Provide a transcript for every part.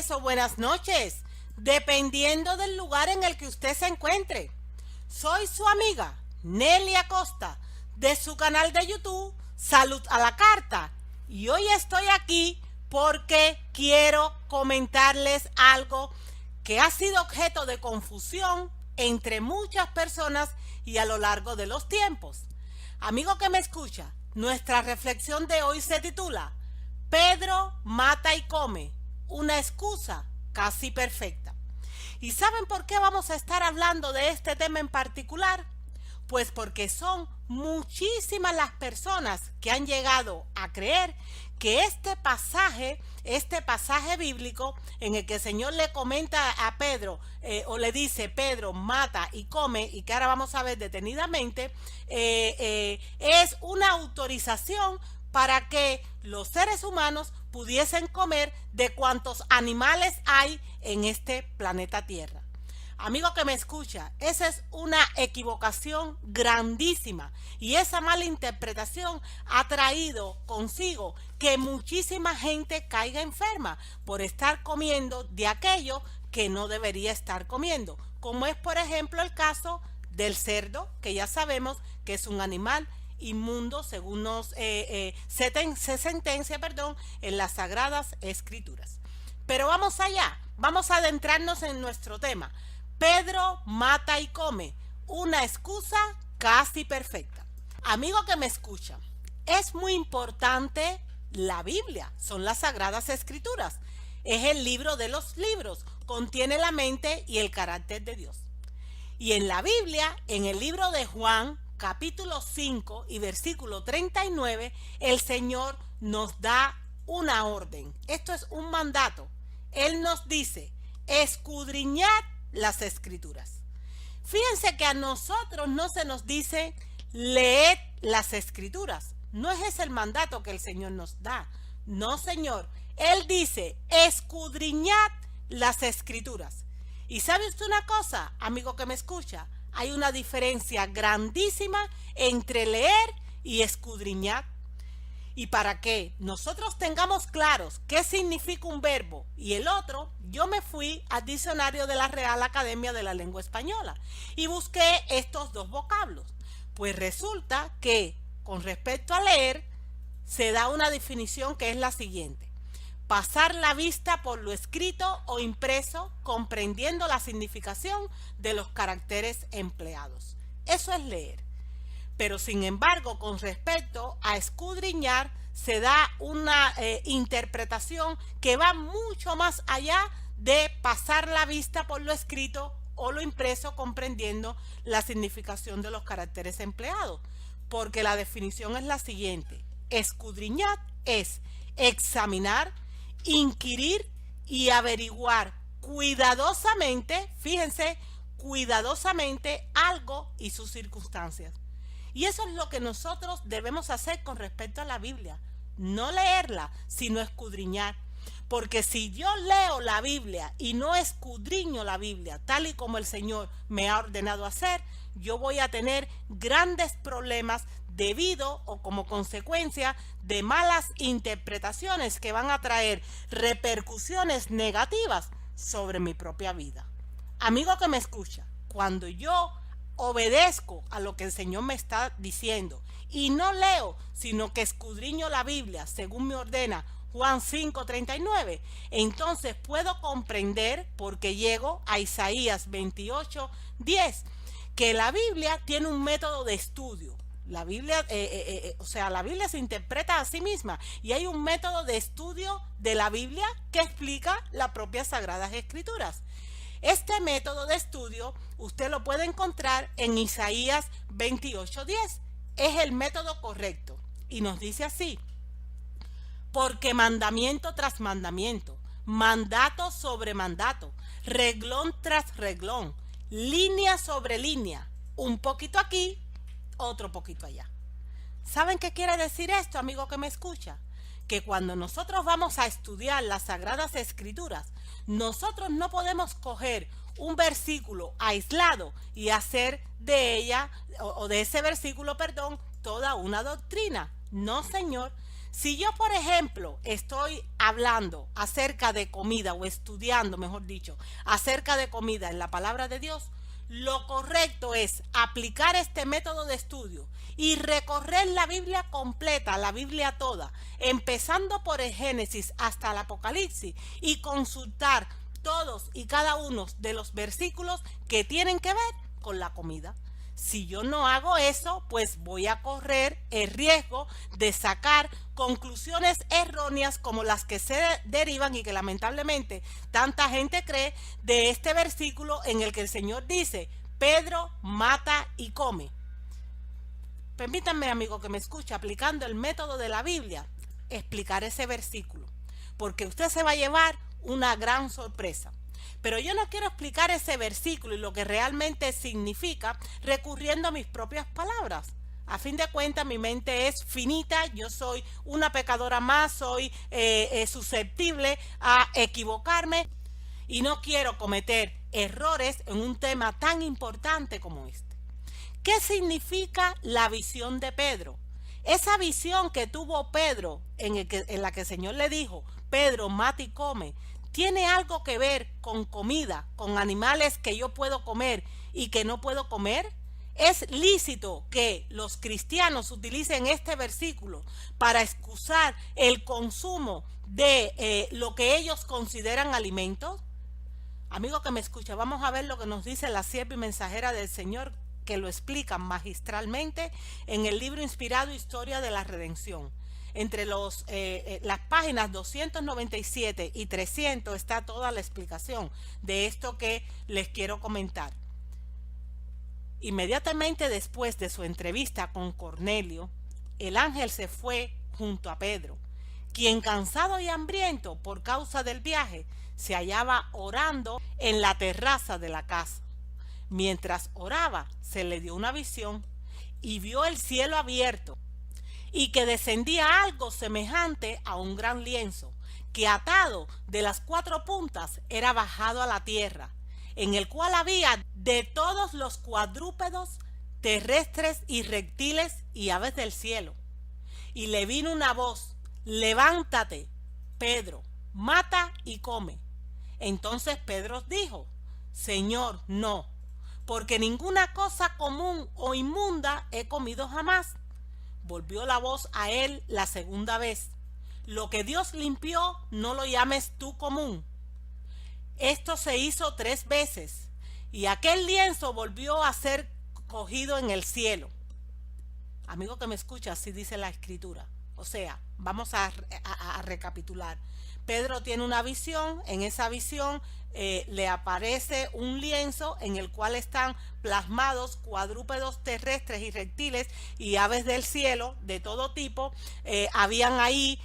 tardes o buenas noches, dependiendo del lugar en el que usted se encuentre. Soy su amiga Nelly Acosta de su canal de YouTube Salud a la Carta y hoy estoy aquí porque quiero comentarles algo que ha sido objeto de confusión entre muchas personas y a lo largo de los tiempos. Amigo que me escucha, nuestra reflexión de hoy se titula Pedro mata y come, una excusa casi perfecta. ¿Y saben por qué vamos a estar hablando de este tema en particular? Pues porque son muchísimas las personas que han llegado a creer que este pasaje bíblico en el que el Señor le comenta a Pedro o le dice Pedro mata y come, y que ahora vamos a ver detenidamente, es una autorización para que los seres humanos pudiesen comer de cuantos animales hay en este planeta Tierra. Amigo que me escucha, esa es una equivocación grandísima y esa mala interpretación ha traído consigo que muchísima gente caiga enferma por estar comiendo de aquello que no debería estar comiendo, como es por ejemplo el caso del cerdo, que ya sabemos que es un animal inmundo según se sentencia en las Sagradas Escrituras. Pero vamos allá, vamos a adentrarnos en nuestro tema. Pedro mata y come, una excusa casi perfecta. Amigo que me escucha, es muy importante la Biblia, son las Sagradas Escrituras. Es el libro de los libros, contiene la mente y el carácter de Dios. Y en la Biblia, en el libro de Juan, capítulo 5 y versículo 39, el Señor nos da una orden. Esto es un mandato. Él nos dice, escudriñad las Escrituras. Fíjense que a nosotros no se nos dice leed las Escrituras. No es ese el mandato que el Señor nos da. No, Señor. Él dice, escudriñad las Escrituras. ¿Y sabe usted una cosa, amigo que me escucha? Hay una diferencia grandísima entre leer y escudriñar. Y para que nosotros tengamos claros qué significa un verbo y el otro, yo me fui al diccionario de la Real Academia de la Lengua Española y busqué estos dos vocablos. Pues resulta que con respecto a leer se da una definición que es la siguiente: pasar la vista por lo escrito o impreso, comprendiendo la significación de los caracteres empleados. Eso es leer. Pero sin embargo, con respecto a escudriñar, se da una interpretación que va mucho más allá de pasar la vista por lo escrito o lo impreso, comprendiendo la significación de los caracteres empleados. Porque la definición es la siguiente: escudriñar es examinar, inquirir y averiguar cuidadosamente, fíjense, cuidadosamente algo y sus circunstancias. Y eso es lo que nosotros debemos hacer con respecto a la Biblia. No leerla, sino escudriñar. Porque si yo leo la Biblia y no escudriño la Biblia, tal y como el Señor me ha ordenado hacer, yo voy a tener grandes problemas debido o como consecuencia de malas interpretaciones que van a traer repercusiones negativas sobre mi propia vida. Amigo que me escucha, cuando yo obedezco a lo que el Señor me está diciendo y no leo, sino que escudriño la Biblia según me ordena Juan 5:39, entonces puedo comprender, porque llego a Isaías 28:10, que la Biblia tiene un método de estudio. La Biblia, la Biblia se interpreta a sí misma y hay un método de estudio de la Biblia que explica las propias Sagradas Escrituras. Este método de estudio usted lo puede encontrar en Isaías 28:10. Es el método correcto y nos dice así: porque mandamiento tras mandamiento, mandato sobre mandato, reglón tras reglón, línea sobre línea, un poquito aquí, otro poquito allá. ¿Saben qué quiere decir esto, amigo que me escucha? Que cuando nosotros vamos a estudiar las Sagradas Escrituras, nosotros no podemos coger un versículo aislado y hacer de ella, o de ese versículo, toda una doctrina. No, señor, Si yo, por ejemplo, estoy hablando acerca de comida o estudiando, mejor dicho, acerca de comida en la palabra de Dios, lo correcto es aplicar este método de estudio y recorrer la Biblia completa, la Biblia toda, empezando por el Génesis hasta el Apocalipsis y consultar todos y cada uno de los versículos que tienen que ver con la comida. Si yo no hago eso, pues voy a correr el riesgo de sacar conclusiones erróneas como las que se derivan y que lamentablemente tanta gente cree de este versículo en el que el Señor dice: Pedro mata y come. Permítanme, amigo que me escucha, aplicando el método de la Biblia, explicar ese versículo, porque usted se va a llevar una gran sorpresa. Pero yo no quiero explicar ese versículo y lo que realmente significa recurriendo a mis propias palabras. A fin de cuentas, mi mente es finita, yo soy una pecadora más, soy susceptible a equivocarme y no quiero cometer errores en un tema tan importante como este. ¿Qué significa la visión de Pedro? Esa visión que tuvo Pedro en la que el Señor le dijo: Pedro, mata y come, ¿tiene algo que ver con comida, con animales que yo puedo comer y que no puedo comer? ¿Es lícito que los cristianos utilicen este versículo para excusar el consumo de lo que ellos consideran alimentos? Amigo que me escucha, vamos a ver lo que nos dice la sierva y mensajera del Señor, que lo explica magistralmente en el libro inspirado Historia de la Redención. Entre las páginas 297 y 300 está toda la explicación de esto que les quiero comentar. Inmediatamente después de su entrevista con Cornelio, el ángel se fue junto a Pedro, quien, cansado y hambriento por causa del viaje, se hallaba orando en la terraza de la casa. Mientras oraba, se le dio una visión y vio el cielo abierto y que descendía algo semejante a un gran lienzo, que atado de las 4 puntas era bajado a la tierra, en el cual había de todos los cuadrúpedos terrestres y reptiles y aves del cielo. Y le vino una voz: levántate, Pedro, mata y come. Entonces Pedro dijo: Señor, no, porque ninguna cosa común o inmunda he comido jamás. Volvió la voz a él la segunda vez: lo que Dios limpió, no lo llames tú común. Esto se hizo 3 veces, y aquel lienzo volvió a ser cogido en el cielo. Amigo que me escucha, así dice la escritura. O sea, vamos a recapitular. Pedro tiene una visión, en esa visión le aparece un lienzo en el cual están plasmados cuadrúpedos terrestres y reptiles y aves del cielo de todo tipo. Habían ahí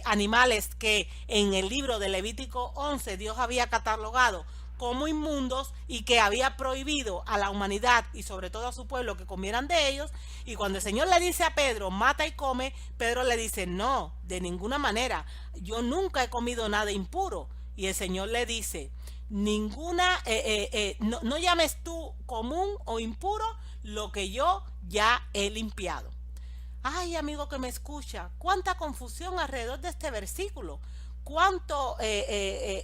animales que en el libro de Levítico 11 Dios había catalogado como inmundos y que había prohibido a la humanidad y sobre todo a su pueblo que comieran de ellos. Y cuando el Señor le dice a Pedro: mata y come, Pedro le dice: no, de ninguna manera, yo nunca he comido nada impuro. Y el Señor le dice: no llames tú común o impuro lo que yo ya he limpiado. Ay, amigo que me escucha, cuánta confusión alrededor de este versículo.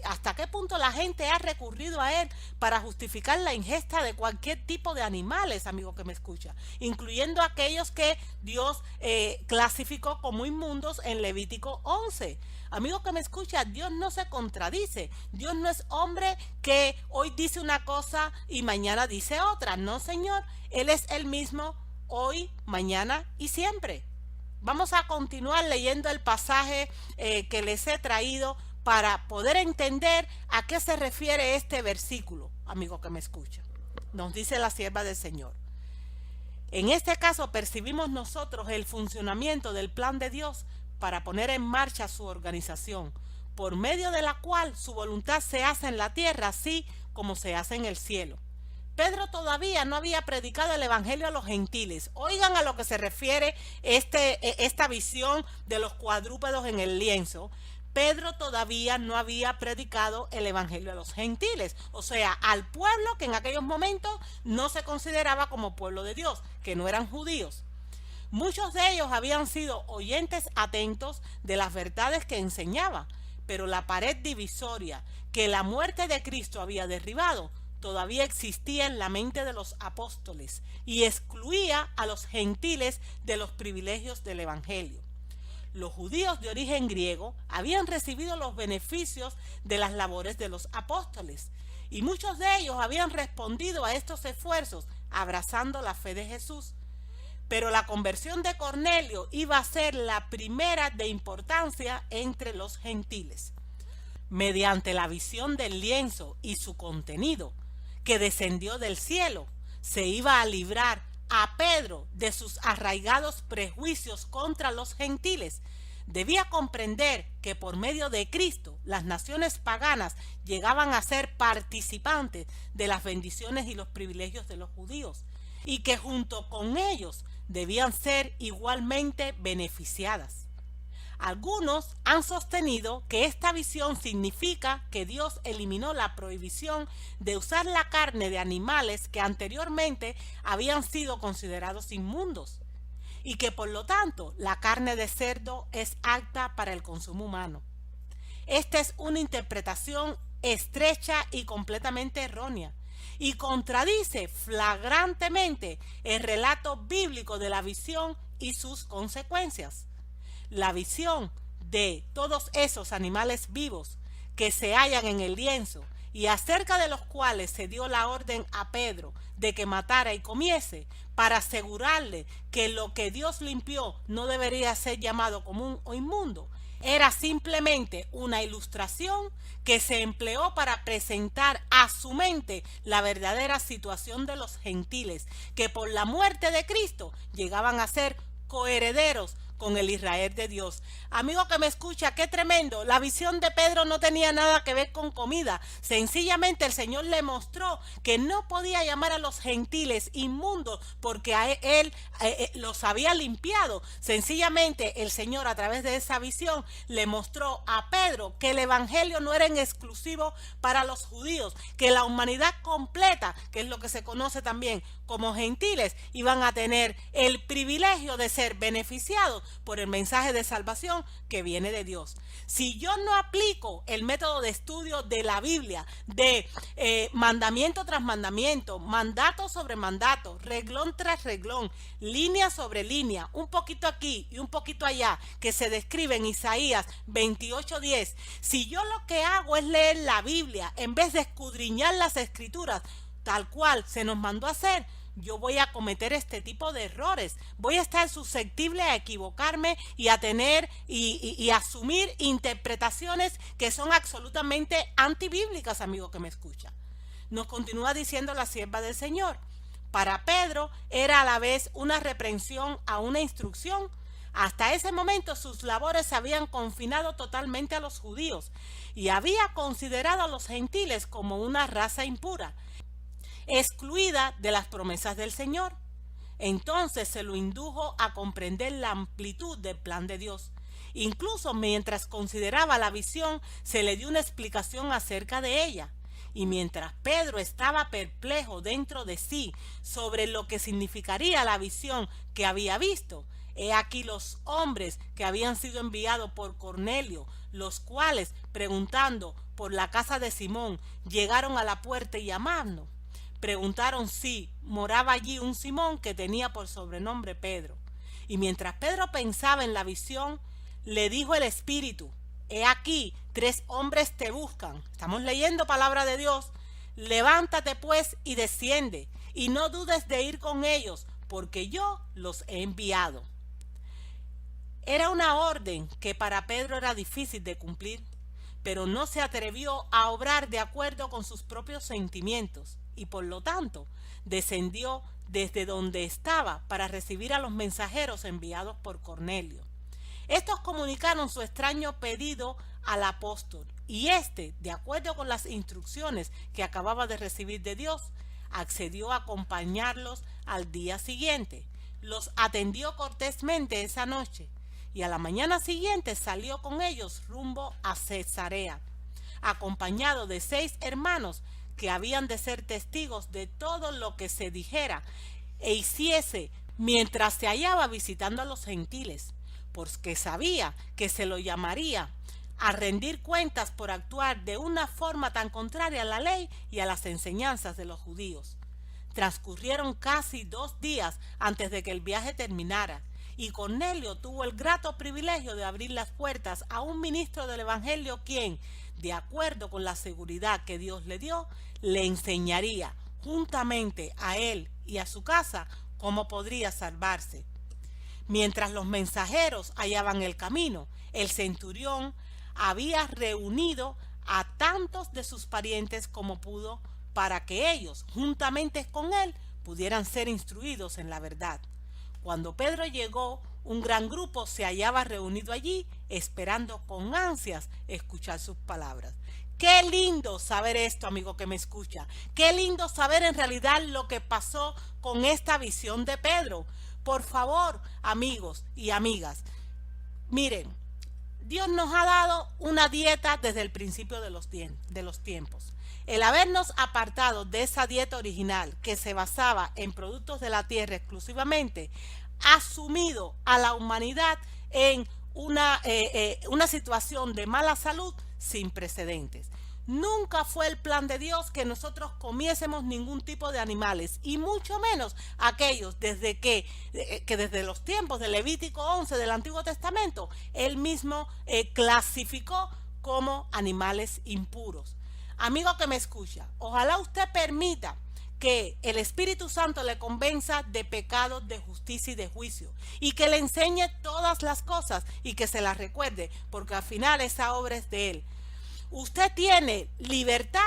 Hasta qué punto la gente ha recurrido a él para justificar la ingesta de cualquier tipo de animales, amigo que me escucha, incluyendo aquellos que Dios clasificó como inmundos en Levítico 11. Amigo que me escucha, Dios no se contradice. Dios no es hombre que hoy dice una cosa y mañana dice otra. No, Señor, Él es el mismo hoy, mañana y siempre. Vamos a continuar leyendo el pasaje que les he traído para poder entender a qué se refiere este versículo, amigo que me escucha. Nos dice la sierva del Señor: en este caso percibimos nosotros el funcionamiento del plan de Dios para poner en marcha su organización, por medio de la cual su voluntad se hace en la tierra así como se hace en el cielo. Pedro todavía no había predicado el evangelio a los gentiles. Oigan a lo que se refiere esta visión de los cuadrúpedos en el lienzo. Pedro todavía no había predicado el evangelio a los gentiles, o sea, al pueblo que en aquellos momentos no se consideraba como pueblo de Dios, que no eran judíos. Muchos de ellos habían sido oyentes atentos de las verdades que enseñaba, pero la pared divisoria que la muerte de Cristo había derribado todavía existía en la mente de los apóstoles y excluía a los gentiles de los privilegios del Evangelio. Los judíos de origen griego habían recibido los beneficios de las labores de los apóstoles y muchos de ellos habían respondido a estos esfuerzos abrazando la fe de Jesús. Pero la conversión de Cornelio iba a ser la primera de importancia entre los gentiles. Mediante la visión del lienzo y su contenido, que descendió del cielo, se iba a librar a Pedro de sus arraigados prejuicios contra los gentiles. Debía comprender que por medio de Cristo las naciones paganas llegaban a ser participantes de las bendiciones y los privilegios de los judíos, y que junto con ellos debían ser igualmente beneficiadas. Algunos han sostenido que esta visión significa que Dios eliminó la prohibición de usar la carne de animales que anteriormente habían sido considerados inmundos y que por lo tanto la carne de cerdo es apta para el consumo humano. Esta es una interpretación estrecha y completamente errónea y contradice flagrantemente el relato bíblico de la visión y sus consecuencias. La visión de todos esos animales vivos que se hallan en el lienzo y acerca de los cuales se dio la orden a Pedro de que matara y comiese para asegurarle que lo que Dios limpió no debería ser llamado común o inmundo, era simplemente una ilustración que se empleó para presentar a su mente la verdadera situación de los gentiles, que por la muerte de Cristo llegaban a ser coherederos con el Israel de Dios. Amigo que me escucha, qué tremendo. La visión de Pedro no tenía nada que ver con comida. Sencillamente el Señor le mostró que no podía llamar a los gentiles inmundos porque a él los había limpiado. Sencillamente el Señor a través de esa visión le mostró a Pedro que el Evangelio no era en exclusivo para los judíos, que la humanidad completa, que es lo que se conoce también como gentiles, iban a tener el privilegio de ser beneficiados por el mensaje de salvación que viene de Dios. Si yo no aplico el método de estudio de la Biblia, de mandamiento tras mandamiento, mandato sobre mandato, reglón tras reglón, línea sobre línea, un poquito aquí y un poquito allá, que se describe en Isaías 28:10, si yo lo que hago es leer la Biblia en vez de escudriñar las escrituras, tal cual se nos mandó a hacer, yo voy a cometer este tipo de errores, voy a estar susceptible a equivocarme y a tener y asumir interpretaciones que son absolutamente antibíblicas, amigo que me escucha. Nos continúa diciendo la sierva del Señor. Para Pedro era a la vez una reprensión a una instrucción. Hasta ese momento sus labores se habían confinado totalmente a los judíos y había considerado a los gentiles como una raza impura, excluida de las promesas del Señor. Entonces se lo indujo a comprender la amplitud del plan de Dios. Incluso mientras consideraba la visión, se le dio una explicación acerca de ella. Y mientras Pedro estaba perplejo dentro de sí sobre lo que significaría la visión que había visto, he aquí los hombres que habían sido enviados por Cornelio, los cuales, preguntando por la casa de Simón, llegaron a la puerta y llamaron. Preguntaron si moraba allí un Simón que tenía por sobrenombre Pedro. Y mientras Pedro pensaba en la visión, le dijo el Espíritu: he aquí, 3 hombres te buscan. Estamos leyendo palabra de Dios. Levántate pues y desciende, y no dudes de ir con ellos, porque yo los he enviado. Era una orden que para Pedro era difícil de cumplir, pero no se atrevió a obrar de acuerdo con sus propios sentimientos y por lo tanto descendió desde donde estaba para recibir a los mensajeros enviados por Cornelio. Estos comunicaron su extraño pedido al apóstol y éste, de acuerdo con las instrucciones que acababa de recibir de Dios, accedió a acompañarlos al día siguiente. Los atendió cortésmente esa noche y a la mañana siguiente salió con ellos rumbo a Cesarea, acompañado de 6 hermanos que habían de ser testigos de todo lo que se dijera e hiciese mientras se hallaba visitando a los gentiles, porque sabía que se lo llamaría a rendir cuentas por actuar de una forma tan contraria a la ley y a las enseñanzas de los judíos. Transcurrieron casi 2 días antes de que el viaje terminara, y Cornelio tuvo el grato privilegio de abrir las puertas a un ministro del Evangelio quien, de acuerdo con la seguridad que Dios le dio, le enseñaría, juntamente a él y a su casa, cómo podría salvarse. Mientras los mensajeros hallaban el camino, el centurión había reunido a tantos de sus parientes como pudo para que ellos, juntamente con él, pudieran ser instruidos en la verdad. Cuando Pedro llegó, un gran grupo se hallaba reunido allí, esperando con ansias escuchar sus palabras. Qué lindo saber esto, amigo que me escucha. Qué lindo saber en realidad lo que pasó con esta visión de Pedro. Por favor, amigos y amigas, miren, Dios nos ha dado una dieta desde el principio de los tiempos. El habernos apartado de esa dieta original que se basaba en productos de la tierra exclusivamente, ha sumido a la humanidad en una situación de mala salud sin precedentes. Nunca fue el plan de Dios que nosotros comiésemos ningún tipo de animales, y mucho menos aquellos que desde los tiempos de Levítico 11 del Antiguo Testamento, él mismo clasificó como animales impuros. Amigo que me escucha, ojalá usted permita que el Espíritu Santo le convenza de pecado, de justicia y de juicio, y que le enseñe todas las cosas y que se las recuerde, porque al final esa obra es de él. Usted tiene libertad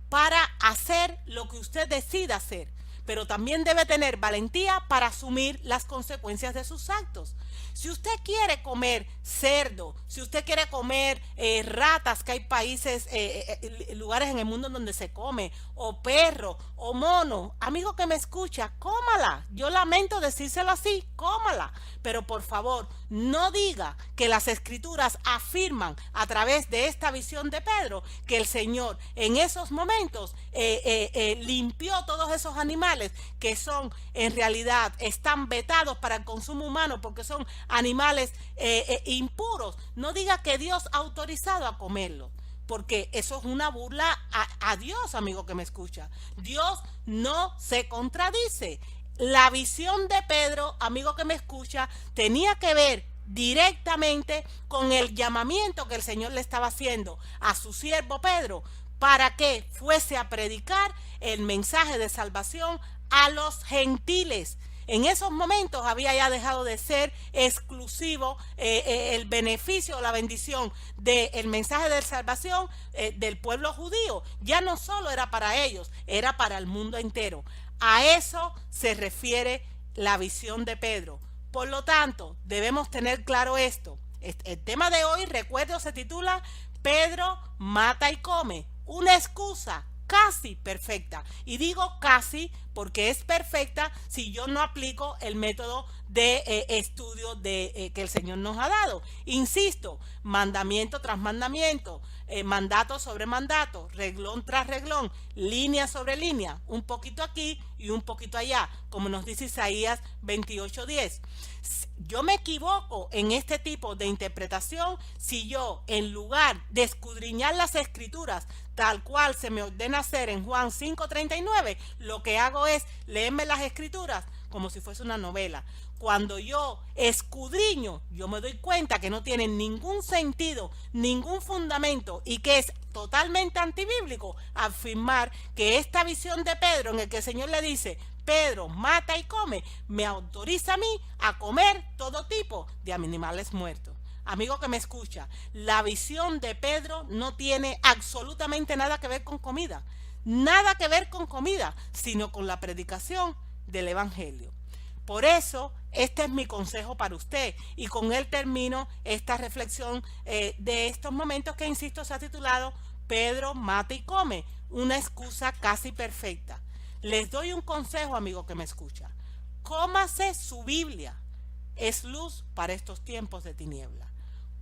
para hacer lo que usted decida hacer, pero también debe tener valentía para asumir las consecuencias de sus actos. Si usted quiere comer cerdo, si usted quiere comer ratas, que hay países, lugares en el mundo donde se come, o perro, o mono, amigo que me escucha, cómala. Yo lamento decírselo así, cómala. Pero por favor, no diga que las escrituras afirman a través de esta visión de Pedro que el Señor en esos momentos limpió todos esos animales que son, en realidad, están vetados para el consumo humano porque son animales impuros. No diga que Dios ha autorizado a comerlos, porque eso es una burla a Dios, amigo que me escucha. Dios no se contradice. La visión de Pedro, amigo que me escucha, tenía que ver directamente con el llamamiento que el Señor le estaba haciendo a su siervo Pedro para que fuese a predicar el mensaje de salvación a los gentiles. En esos momentos había ya dejado de ser exclusivo el beneficio o la bendición del mensaje de salvación del pueblo judío. Ya no solo era para ellos, era para el mundo entero. A eso se refiere la visión de Pedro. Por lo tanto, debemos tener claro esto. El tema de hoy, recuerdo, se titula Pedro mata y come. Una excusa casi perfecta. Y digo casi porque es perfecta si yo no aplico el método de estudio que el Señor nos ha dado. Insisto, mandamiento tras mandamiento, mandato sobre mandato, reglón tras reglón, línea sobre línea, un poquito aquí y un poquito allá, como nos dice Isaías 28:10. Yo me equivoco en este tipo de interpretación si yo, en lugar de escudriñar las escrituras tal cual se me ordena hacer en Juan 5:39, lo que hago es leerme las escrituras como si fuese una novela. Cuando yo escudriño, yo me doy cuenta que no tienen ningún sentido, ningún fundamento, y que es totalmente antibíblico afirmar que esta visión de Pedro, en el que el Señor le dice, Pedro mata y come, me autoriza a mí a comer todo tipo de animales muertos. Amigo que me escucha, la visión de Pedro no tiene absolutamente nada que ver con comida, nada que ver con comida, sino con la predicación del Evangelio. Por eso, este es mi consejo para usted, y con él termino esta reflexión de estos momentos que, insisto, se ha titulado Pedro mata y come, una excusa casi perfecta. Les doy un consejo, amigo que me escucha. Cómase su Biblia, es luz para estos tiempos de tiniebla.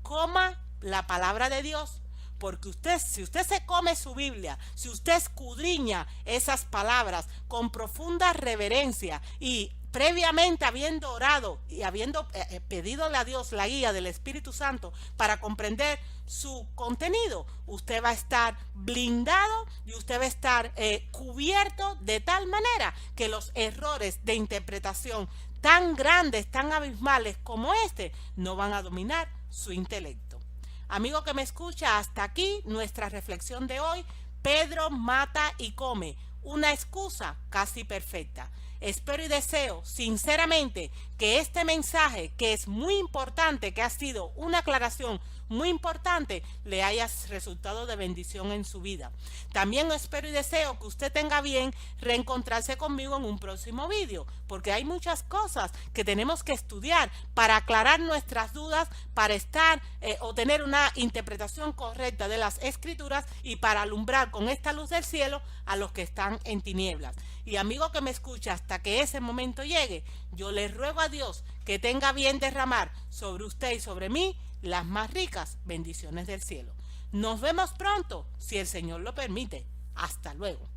Coma la palabra de Dios, porque si usted se come su Biblia, si usted escudriña esas palabras con profunda reverencia y previamente habiendo orado y habiendo pedidole a Dios la guía del Espíritu Santo para comprender su contenido, usted va a estar blindado y usted va a estar cubierto de tal manera que los errores de interpretación tan grandes, tan abismales como este, no van a dominar su intelecto. Amigo que me escucha, hasta aquí nuestra reflexión de hoy. Pedro mata y come, una excusa casi perfecta. Espero y deseo sinceramente que este mensaje, que es muy importante, que ha sido una aclaración muy importante, le haya resultado de bendición en su vida. También espero y deseo que usted tenga bien reencontrarse conmigo en un próximo vídeo, porque hay muchas cosas que tenemos que estudiar para aclarar nuestras dudas, para estar o tener una interpretación correcta de las Escrituras y para alumbrar con esta luz del cielo a los que están en tinieblas. Y amigo que me escucha, hasta que ese momento llegue, yo le ruego a Dios que tenga bien derramar sobre usted y sobre mí las más ricas bendiciones del cielo. Nos vemos pronto, si el Señor lo permite. Hasta luego.